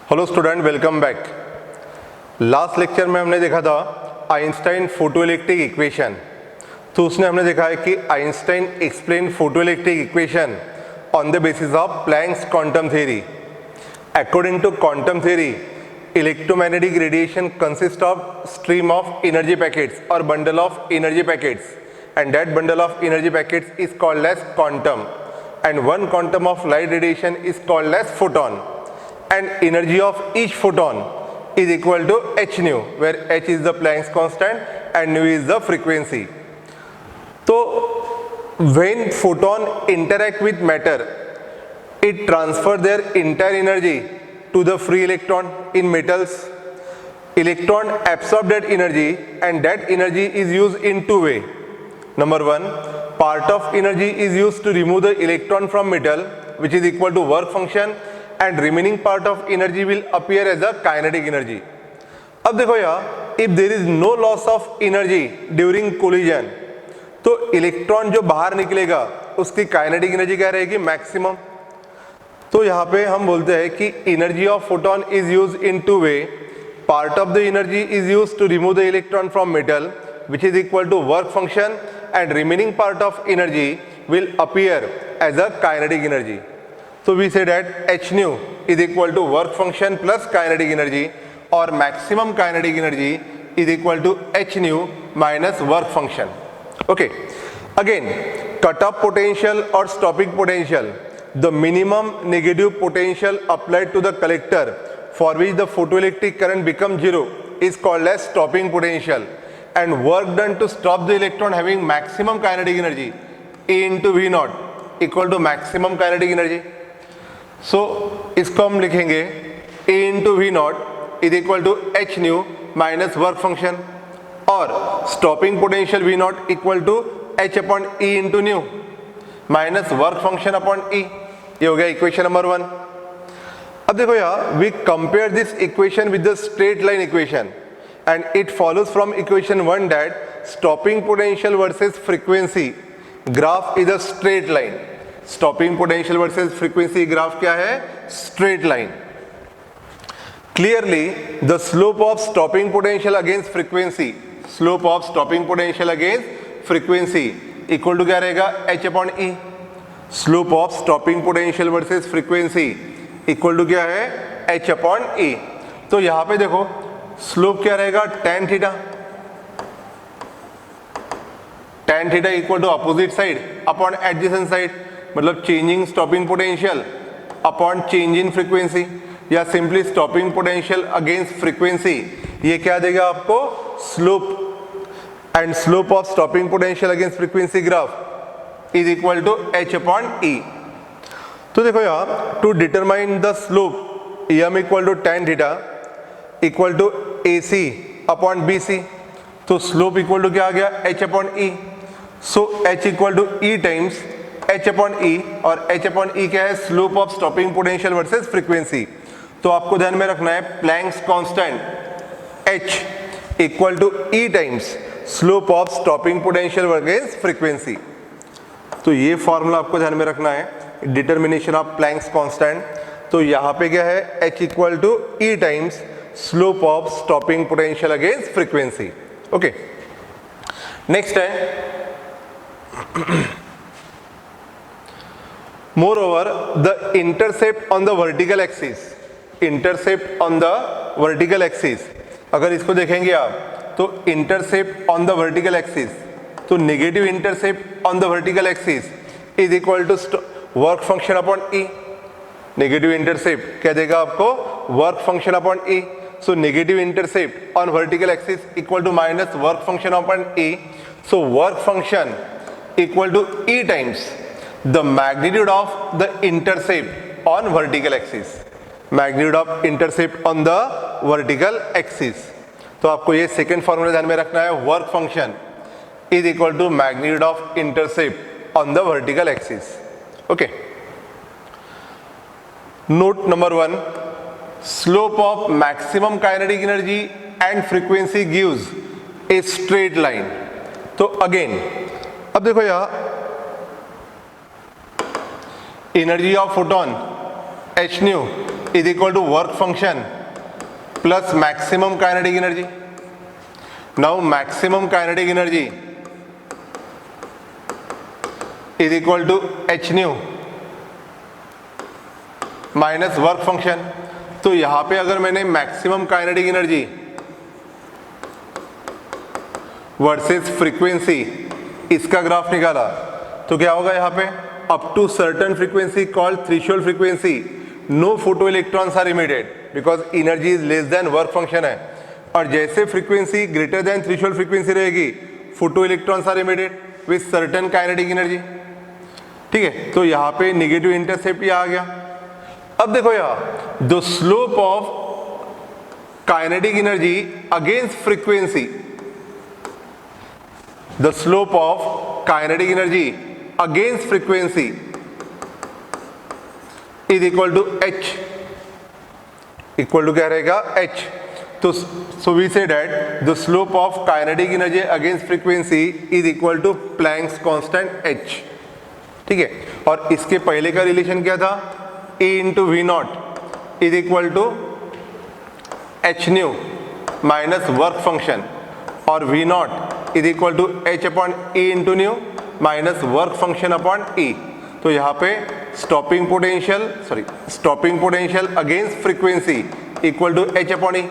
Hello student, welcome back. Last lecture में हमने देखा था आइंस्टाइन फोटोइलेक्ट्रिक इक्वेशन। तो उसने हमने देखा है कि Einstein explain photoelectric equation on the basis of Planck's quantum theory. According to quantum theory, electromagnetic radiation consist of stream of energy packets और bundle of energy packets, and that bundle of energy packets is called as quantum, and one quantum of light radiation is called as photon, and energy of each photon is equal to h nu, where h is the Planck's constant and nu is the frequency. So when photon interact with matter, it transfer their entire energy to the free electron. In metals, electron absorb that energy, and that energy is used in two ways. Number one, part of energy is used to remove the electron from metal, which is equal to work function, and remaining part of energy will appear as a kinetic energy. अब देखो यार, if there is no loss of energy during collision, तो electron जो बाहर निकलेगा उसकी kinetic energy क्या रहेगी? मैक्सिमम। तो यहाँ पे हम बोलते हैं कि energy of photon is use in two way. Part of the energy is use to remove the electron from metal, which is equal to work function, and remaining part of energy will appear as a kinetic energy. So we say that h nu is equal to work function plus kinetic energy, or maximum kinetic energy is equal to h nu minus work function. Okay, again, cut-off potential or stopping potential, the minimum negative potential applied to the collector for which the photoelectric current becomes zero is called as stopping potential, and work done to stop the electron having maximum kinetic energy, A into V naught equal to maximum kinetic energy. So इसको हम लिखेंगे A into V naught is equal to h nu minus work function, और stopping potential V naught equal to h upon E into nu minus work function upon E. ये हो गया equation number 1. अब देखो यार, we compare this equation with the straight line equation, and it follows from equation 1 that stopping potential versus frequency graph is a straight line. Stopping potential versus frequency graph क्या है? Straight line. Clearly the slope of stopping potential against frequency, slope of stopping potential against frequency equal to क्या रहेगा? h upon E. Slope of stopping potential versus frequency equal to क्या है? h upon E. तो यहाँ पे देखो slope क्या रहेगा? tan theta. tan theta equal to opposite side upon adjacent side, मतलब changing stopping potential upon change in frequency, या simply stopping potential against frequency. ये क्या देगा आपको? Slope. And slope of stopping potential against frequency graph is equal to h upon E. तो देखो यार, to determine the slope m equal to tan theta equal to AC upon BC. तो slope equal to क्या आ गया? h upon E. So h equal to E times h upon E, और h upon E क्या है? Slope of stopping potential versus frequency. तो आपको ध्यान में रखना है Planck's constant h equal to E times slope of stopping potential versus frequency. तो ये फॉर्मूला आपको ध्यान में रखना है, डिटर्मिनेशन ऑफ प्लैंक्स कांस्टेंट. तो यहाँ पे क्या है? h equal to E times slope of stopping potential against frequency. Okay, next है moreover the intercept on the vertical axis, intercept on the vertical axis, अगर इसको देखेंगे आप तो intercept on the vertical axis, तो negative intercept on the vertical axis is equal to work function upon E. negative intercept क्या देगा आपको? work function upon E. So negative intercept on vertical axis equal to minus work function upon E. So work function equal to E times the magnitude of the intercept on vertical axis. Magnitude of intercept on the vertical axis. तो आपको ये second formula ध्यान में रखना है. Work function is equal to magnitude of intercept on the vertical axis. Okay, note number 1, slope of maximum kinetic energy and frequency gives a straight line. तो again अब देखो यहाँ, energy of photon h nu is equal to work function plus maximum kinetic energy. Now maximum kinetic energy is equal to h nu minus work function. तो यहां पे अगर मैंने maximum kinetic energy versus frequency इसका graph निकाला तो क्या होगा यहाँ पे, up to certain frequency called threshold frequency no photo electrons are emitted because energy is less than work function है. और जैसे frequency greater than threshold frequency रहेगी photo electrons are emitted with certain kinetic energy. ठीक है, तो यहाँ पे negative intercept ये आ गया. अब देखो यहाँ the slope of kinetic energy against frequency, the slope of kinetic energy against frequency is equal to h, equal to क्या रहेगा h. तो so we say that the slope of kinetic energy against frequency is equal to Planck's constant h. ठीक है, और इसके पहले का relation क्या था, a into v नॉट is equal to h nu minus work function और v nought is equal to H upon E into nu minus work function upon E. तो यहाँ पे stopping potential against frequency equal to H upon E.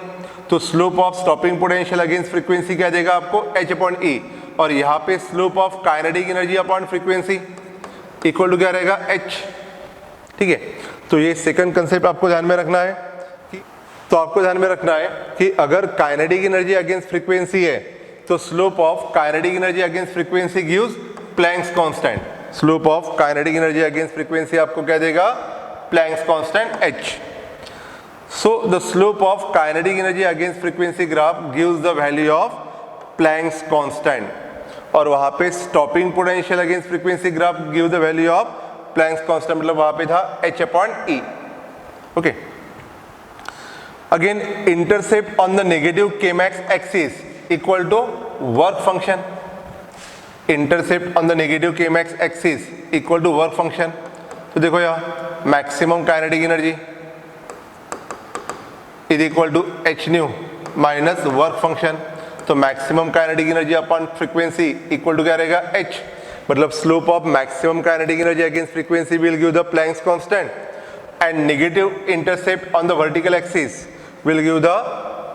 तो slope of stopping potential against frequency क्या देगा आपको, H upon E. और यहाँ पे slope of kinetic energy upon frequency equal to क्या रहेगा, एच. ठीक है, तो ये सेकंड कंसेप्ट आपको ध्यान में रखना है. तो आपको ध्यान में रखना है कि अगर काइनेटिक एनर्जी अगेंस्ट फ्रीक्वेंसी है तो slope of kinetic energy against frequency gives Planck's constant. Slope of kinetic energy against frequency आपको क्या देगा, planks constant h. So the slope of kinetic energy against frequency graph gives the value of Planck's constant. और वहां पे stopping potential against frequency graph give the value of Planck's constant, मतलब वहां पे था h upon e. Okay, again intercept on the negative kmax axis equal to work function. Intercept on the negative kmax axis equal to work function. तो देखो यहाँ maximum kinetic energy is equal to h nu minus work function. तो maximum kinetic energy upon frequency equal to क्या रहेगा, h. मतलब slope of maximum kinetic energy against frequency will give the Planck's constant and negative intercept on the vertical axis will give the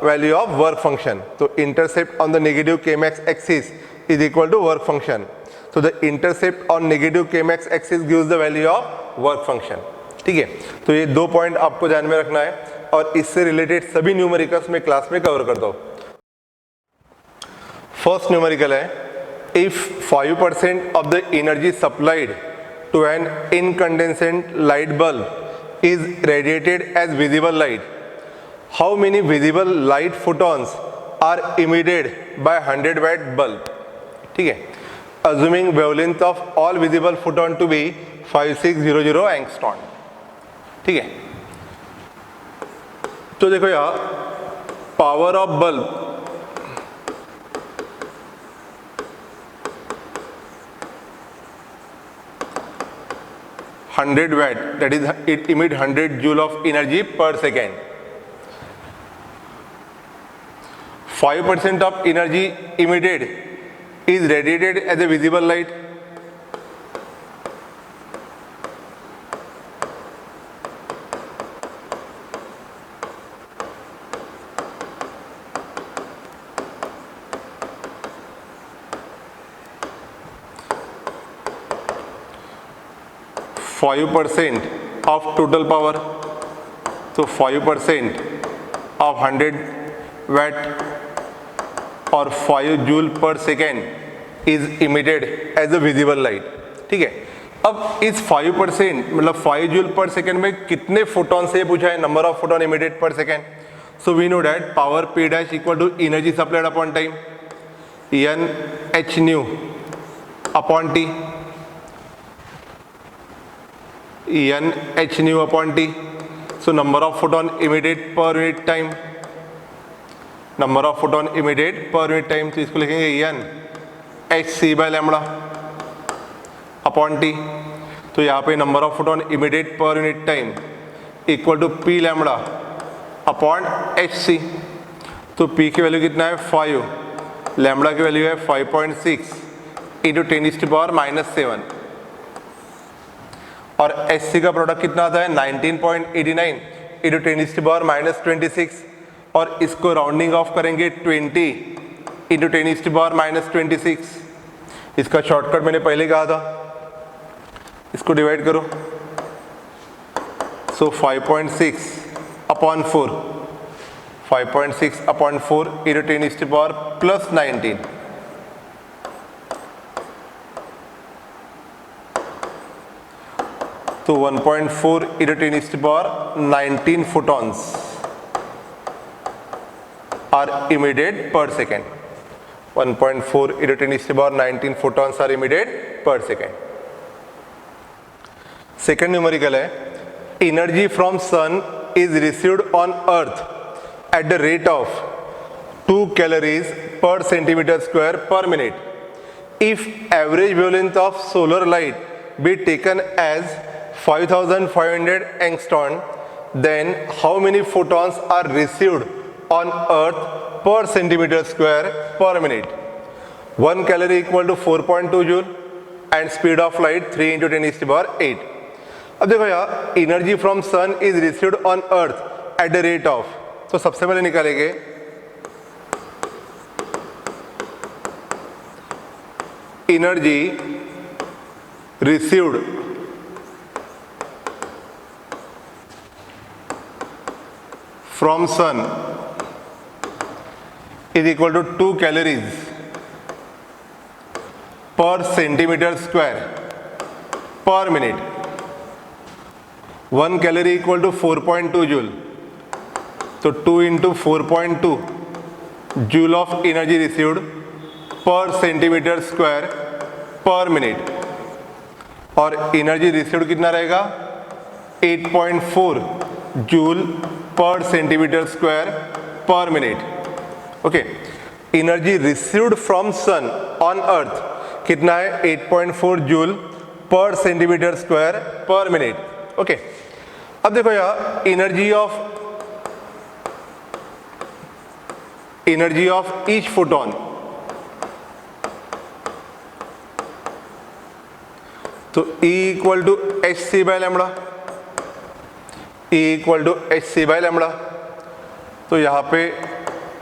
value of work function. So intercept on the negative kmax axis is equal to work function. So the intercept on negative kmax axis gives the value of work function. ठीक है, तो ये दो point आपको ध्यान में रखना है और इससे रिलेटेड सभी न्यूमेरिकल्स में क्लास में कवर करता हूँ. फर्स्ट न्यूमेरिकल है, if 5% of the energy supplied to an incandescent light bulb is radiated as visible light, how many visible light photons are emitted by 100 watt bulb. ठीक है, assuming wavelength of all visible photon to be 5600 angstrom. ठीक है, तो देखो यहाँ power of bulb hundred watt, that is it emit 100 joule of energy per second. 5% of energy emitted is radiated as a visible light. Five percent of total power, so 5% of 100 watt और 5 joule per second is emitted as a visible light. ठीक है, अब इस 5% मतलब 5 joule per second में कितने photon से पूछा है, number of photon emitted per second. So we know that power P dash equal to energy supplied upon time n h nu upon t, n h nu upon t. So number of photon emitted per unit time, number of photon emitted per unit time, तो इसको लिखेंगे n h c by lambda upon t. तो यहाँ पे number of photon emitted per unit time equal to P lambda upon h c. तो P की value कितना है 5, लैम्बडा की वैल्यू है 5.6 इंटू 10⁻⁻7 और एच सी का प्रोडक्ट कितना आता है 19.89 इंटू 10⁻26 और इसको राउंडिंग ऑफ करेंगे 20 इंटू 10⁻26। इसका शॉर्टकट मैंने पहले कहा था, इसको डिवाइड करो। सो 5.6 अपॉन 4, 5.6 अपॉन 4 इंटू 10⁻+19 तो 1.4 into 10⁻19 photons are emitted per second. 1.4 into 10⁻19 photons are emitted per second. Second numerical है, energy from sun is received on earth at the rate of 2 calories per centimeter square per minute. If average wavelength of solar light be taken as 5500 angstrom, then how many photons are received on earth per centimeter square per minute? 1 calorie equal to 4.2 joule and speed of light 3 into 10⁸. अब देखो यार, energy from sun is received on earth at the rate of, तो सबसे पहले निकालेंगे energy received from sun is equal to 2 calories per centimeter square per minute. 1 calorie equal to 4.2 joule, so 2 into 4.2 joule of energy received per centimeter square per minute और energy received कितना रहेगा 8.4 joule per centimeter square per minute. Okay, energy received from sun on earth कितना है 8.4 joule per centimetre square per minute. Okay, अब देखो यार, energy of each photon, तो E equal to H c by lambda, E equal to H c by lambda. तो यहाँ पे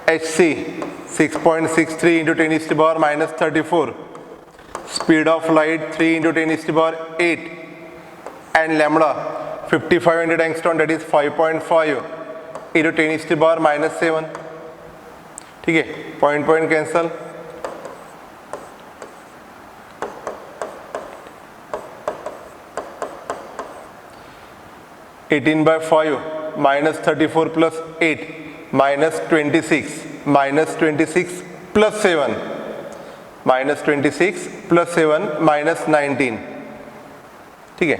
h c 6.63 into 10⁻34, speed of light 3 into 10⁸, and lambda 5500 angstrom, that is 5.5 into 10⁻⁻7। ठीक है, point point cancel, (18/5) -34 + 8 -26 -26 + 7 -26 + 7 -19। ठीक है,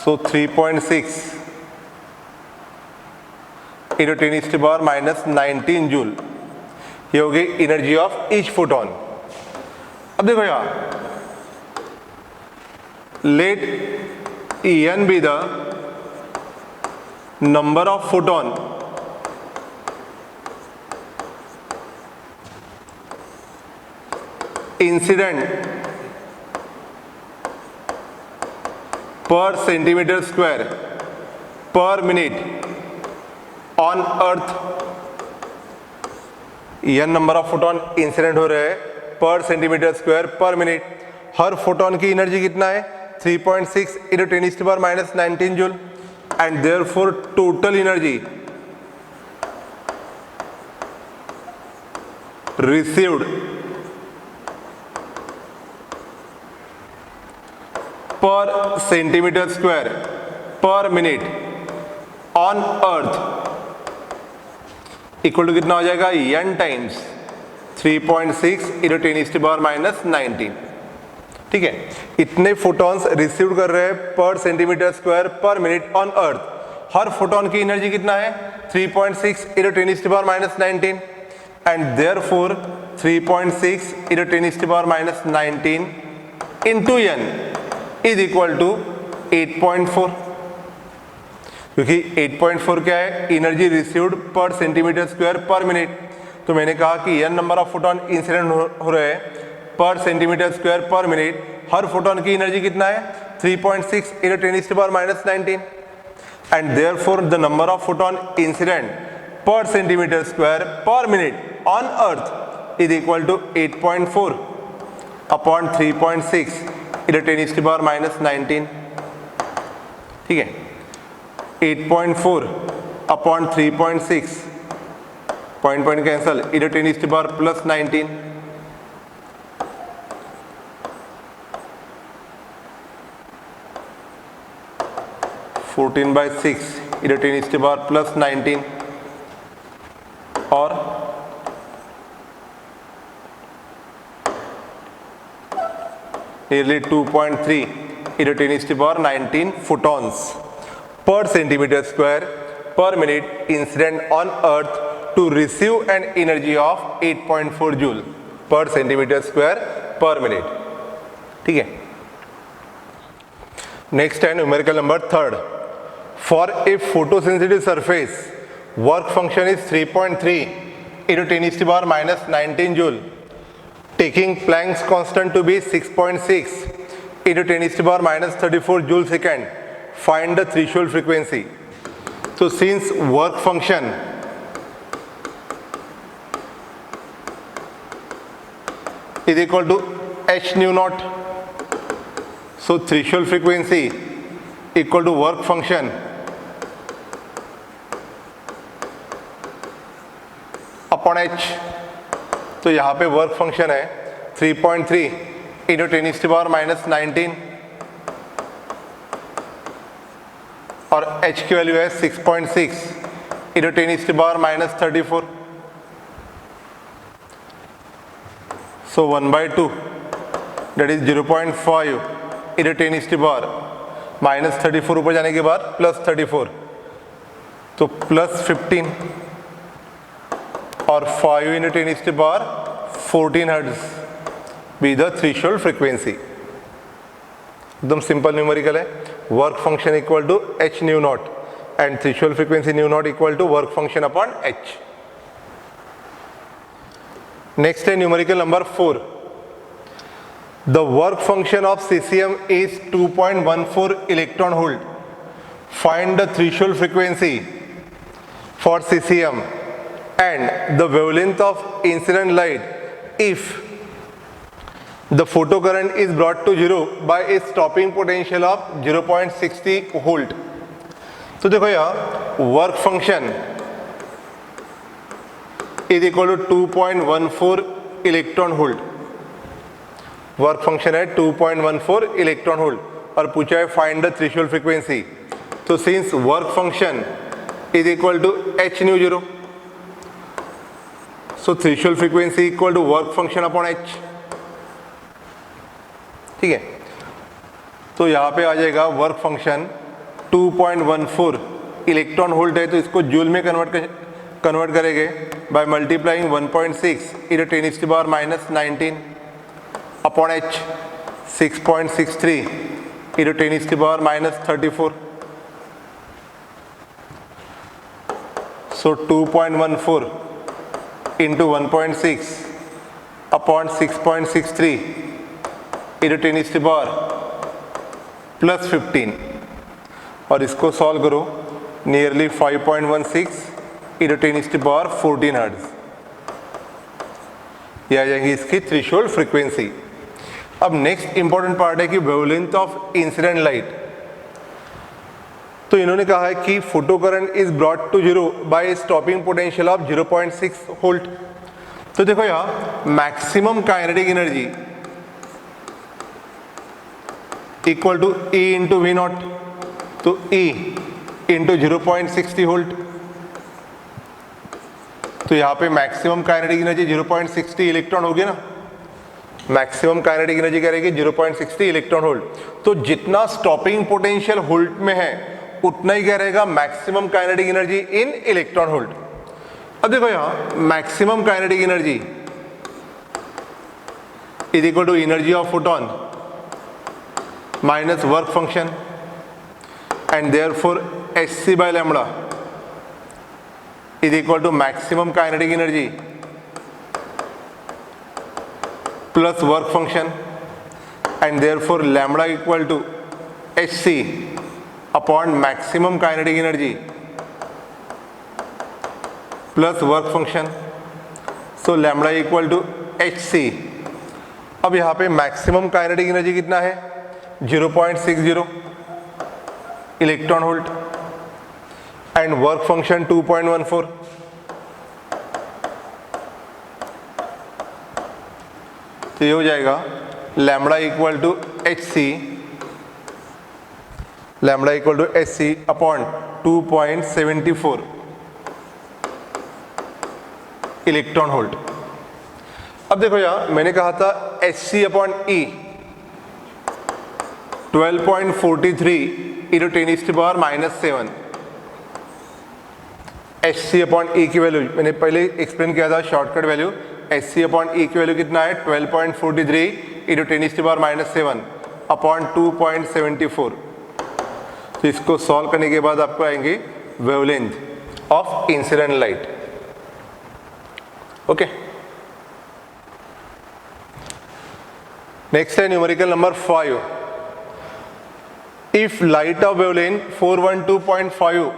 सो 3.6 into 10⁻⁻19 joule, ये हो गई एनर्जी ऑफ ईच फोटोन। अब देखो यार, late En be the number of photon incident per centimeter square per minute on earth। n number of photon incident हो रहे हैं per centimetre square per minute. हर फोटोन की एनर्जी कितना है 3.6 into 10⁻⁻19 joule, and therefore total energy received per centimeter square per minute on earth equal to कितना हो जाएगा n टाइम्स 3.6 into 10⁻⁻19। ठीक है, इतने फोटॉन्स रिसीव कर रहे हैं per centimetre square per minute on earth. हर फोटोन की एनर्जी कितना है 3.6 into 10⁻⁻19, and therefore 3.6 into 10⁻⁻19 into n is equal to 8.4, क्योंकि 8.4 क्या है, energy received per centimetre square per minute. तो मैंने कहा कि n number of photon incident हो रहे हैं per centimetre square per minute. हर फोटोन की एनर्जी कितना है, 3.6 × 10⁻⁻19, and therefore the number of photon incident per centimetre square per minute on earth is equal to 8.4 upon 3.6 × 10⁻⁻19। ठीक है, 8.4 अपॉन 3.6, पॉइंट पॉइंट कैंसल, × 10⁻+19। (14/6 × 10⁻+19) और nearly 2.3 × 10⁻19 photons per centimeter square per minute incident on earth to receive an energy of 8.4 joule per centimeter square per minute। ठीक है, next है numerical number 3rd। For a photosensitive surface work function is 3.3 × 10⁻19 joule, taking Planck's constant to be 6.6 × 10⁻34 joule second, find the threshold frequency। तो since work function is equal to h nu naught, so threshold frequency equal to work function upon h। तो यहाँ पे work function है 3.3 × 10⁻19 और h की value है 6.6 × 10⁻34। सो 1/2 that is 0.5 × 10⁻34 ऊपर जाने के बाद +34, तो +15 और 5 × 10⁻14 hertz be the threshold frequency. एकदम सिंपल न्यूमेरिकल है। Work function equal to h nu nought and threshold frequency nu nought equal to work function upon h। Next है numerical number 4। The work function of caesium is 2.14 electron volt. Find the threshold frequency for caesium and the wavelength of incident light if the photocurrent is brought to zero by a stopping potential of 0.60 volt। तो देखो यहाँ work function is equal to 2.14 electron volt. Work function है 2.14 electron volt और पूछा है find the threshold frequency. तो since work function is equal to h nu zero, so threshold frequency equal to work function upon h। ठीक है, तो यहाँ पे आ जाएगा वर्क फंक्शन 2.14 इलेक्ट्रॉन वोल्ट है, तो इसको जूल में कन्वर्ट करेंगे by multiplying 1.6 × 10⁻19 upon h, 6.63 × 10⁻34। So 2.14 into 1.6 upon 6.63 × 10⁻+15 और इसको सॉल्व करो, नियरली 5.16 × 10⁻14 हर्ट्ज। ये आ जाएंगी इसकी थ्रेशोल्ड फ्रीक्वेंसी। अब नेक्स्ट इंपॉर्टेंट पार्ट है कि वेवलेंथ ऑफ इंसिडेंट लाइट। तो इन्होंने कहा है कि photo current is brought to zero by stopping potential of 0.6 volt. तो देखो यहाँ maximum kinetic energy equal to E × V naught, तो E × 0.60 वोल्ट। तो यहाँ पे मैक्सिमम काइनेटिक एनर्जी 0.60 इलेक्ट्रॉन होगी ना, मैक्सिमम काइनेटिक एनर्जी क्या रहेगी 0.60 इलेक्ट्रॉन वोल्ट। तो जितना स्टॉपिंग पोटेंशियल वोल्ट में है उतना ही क्या रहेगा maximum kinetic energy in electron volt. अब देखो यहां maximum kinetic energy is equal to energy of photon minus work function, and therefore hc by lambda is equal to maximum kinetic energy plus work function, and therefore lambda equal to hc upon maximum kinetic energy plus work function. So lambda equal to hc. अब यहाँ पे maximum kinetic energy कितना है 0.60 electron volt and work function 2.14. तो ये हो जाएगा lambda equal to H C upon 2.74 electron volt. अब देखो यार, मैंने कहा था H C upon E 12.43 × 10⁻⁻⁷. H C upon E की वैल्यू मैंने पहले एक्सप्लेन किया था, shortcut value. H C upon E की वैल्यू कितना है 12.43 × 10⁻⁻⁷ अपॉन 2.74. तो इसको सॉल्व करने के बाद आपको आएंगे wavelength of incident light. Okay, next है numerical number 5. If light of wavelength 412.5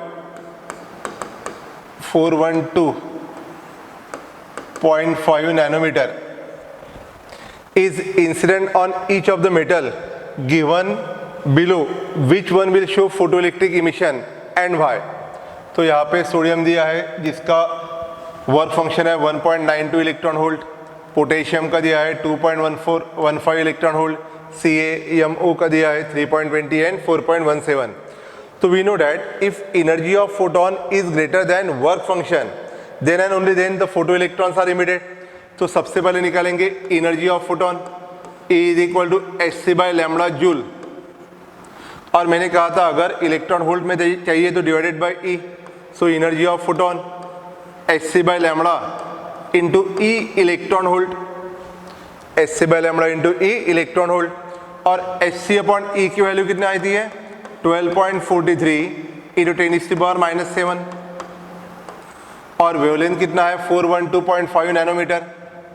nanometer is incident on each of the metal given below, which one will show photoelectric emission and why? तो यहाँ पे sodium दिया है जिसका work function है 1.92 electron volt, potassium का दिया है 2.15 इलेक्ट्रॉन वोल्ट, CaMO का दिया है 3.20 एंड 4.17. तो we know that if energy of photon is greater than work function, then and only then the photo electrons are emitted. तो सबसे पहले निकालेंगे energy of photon, E is equal to hc by lambda joule. और मैंने कहा था अगर electron volt में चाहिए तो divided by E. So energy of photon hc by lambda into E electron volt, hc by lambda into E electron volt. और hc upon E की वैल्यू कितना आई थी है 12.43 × 10⁻⁻⁷. और वेवलेंथ कितना है 412.5 नैनोमीटर,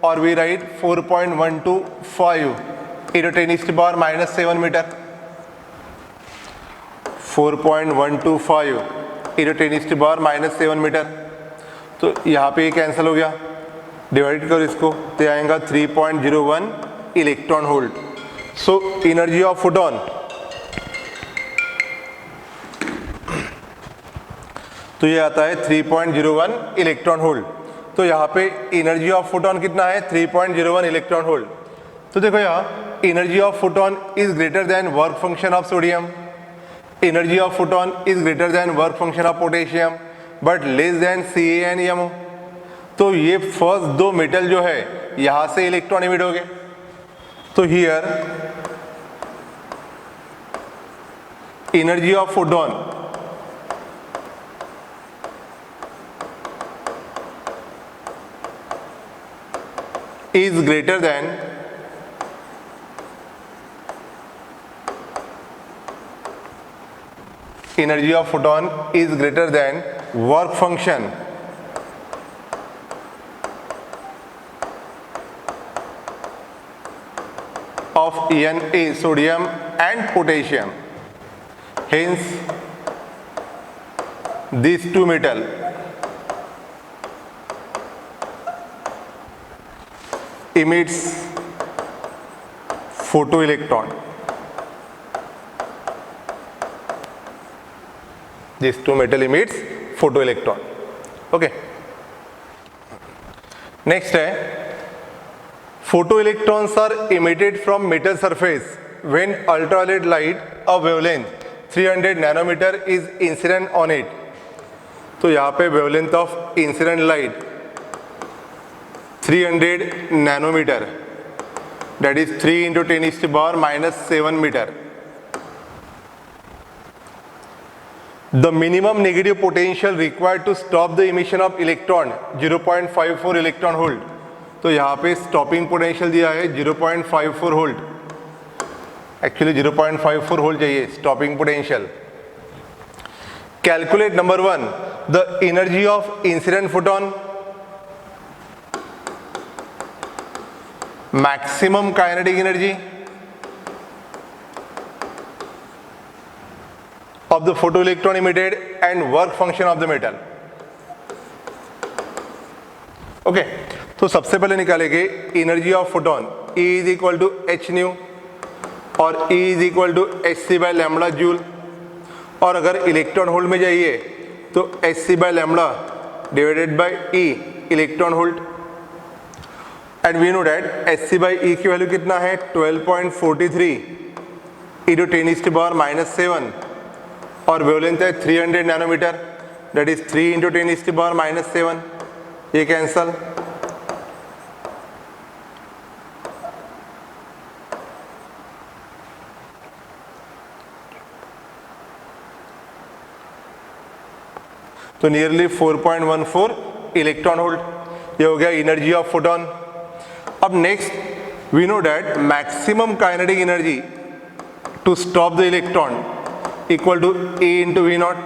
और वी राइट 4.125 × 10⁻⁻⁷ मीटर. 4.125 × 10⁻⁷ मीटर. तो यहाँ पे ये कैंसिल हो गया, डिवाइड करो इसको तो आएगा 3.01 electron volt. So energy of photon, तो ये आता है 3.01 इलेक्ट्रॉन वोल्ट. तो यहाँ पे एनर्जी ऑफ फोटोन कितना है 3.01 इलेक्ट्रॉन वोल्ट. तो देखो यहाँ energy of photon is greater than work function of sodium, energy of photon is greater than work function of potassium but less than CaMO. तो ये फर्स्ट दो मेटल जो है यहाँ से इलेक्ट्रॉन इमिट हो गए. तो here energy of photon is greater than energy of photon is greater than work function of Na, sodium and potassium. Hence these two metal emits photoelectron. These two metal emits photoelectron. Okay. Next है photoelectrons are emitted from metal surface when ultraviolet light of wavelength 300 nanometer is incident on it. तो यहाँ पे wavelength of incident light 300 nanometer, that is 3 × 10⁻⁷ meter. The minimum negative potential required to stop the emission of electron 0.54 electron volt. तो यहाँ पे stopping potential दिया है 0.54 volt. Actually 0.54 volt चाहिए stopping potential. Calculate number 1 the energy of incident photon, maximum kinetic energy of the photoelectron emitted and work function of the metal। Okay, तो सबसे पहले निकालेंगे energy of photon, E is equal to h nu और E is equal to H c by lambda joule, और अगर electron volt में जाइए तो h c by lambda divided by E electron volt, and we know that h c by E की value कितना है 12.43 into 10⁻⁻⁷, और वेवलेंथ है 300 नैनोमीटर, दैट इज 3 इंटू 10⁻⁷, ये कैंसल। तो नियरली 4.14 इलेक्ट्रॉन वोल्ट, ये हो गया एनर्जी ऑफ फोटोन। अब next we know that maximum kinetic energy to stop the electron equal to A into V naught,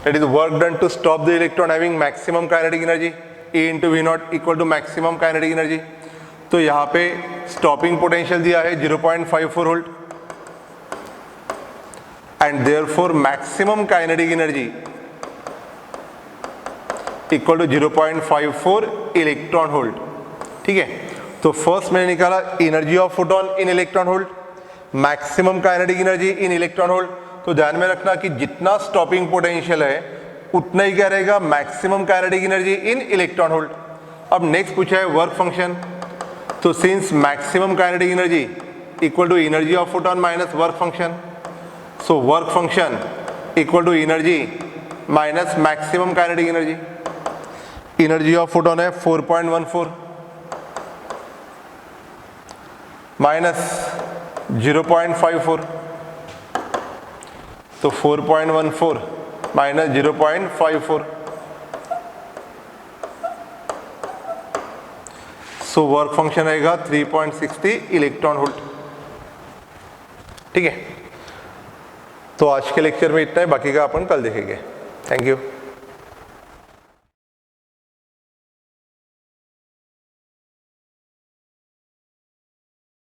that is work done to stop the electron having maximum kinetic energy, A into V naught equal to maximum kinetic energy। तो यहाँ पे stopping potential दिया है 0.54 volt, and therefore maximum kinetic energy equal to 0.54 electron volt. ठीक है, तो first मैंने निकाला energy of photon in electron volt, maximum kinetic energy in electron volt. तो ध्यान में रखना कि जितना स्टॉपिंग पोटेंशियल है उतना ही क्या रहेगा maximum kinetic energy in electron volt. अब नेक्स्ट पूछा है वर्क फंक्शन, तो since maximum kinetic energy equal to energy of photon minus work function, so work function equal to energy minus maximum kinetic energy. Energy of photon है 4.14 minus 0.54, तो 4.14 minus 0.54, सो work function रहेगा 3.60 electron volt. ठीक है, तो आज के lecture में इतना है, बाकी का अपन कल देखेंगे। Thank you.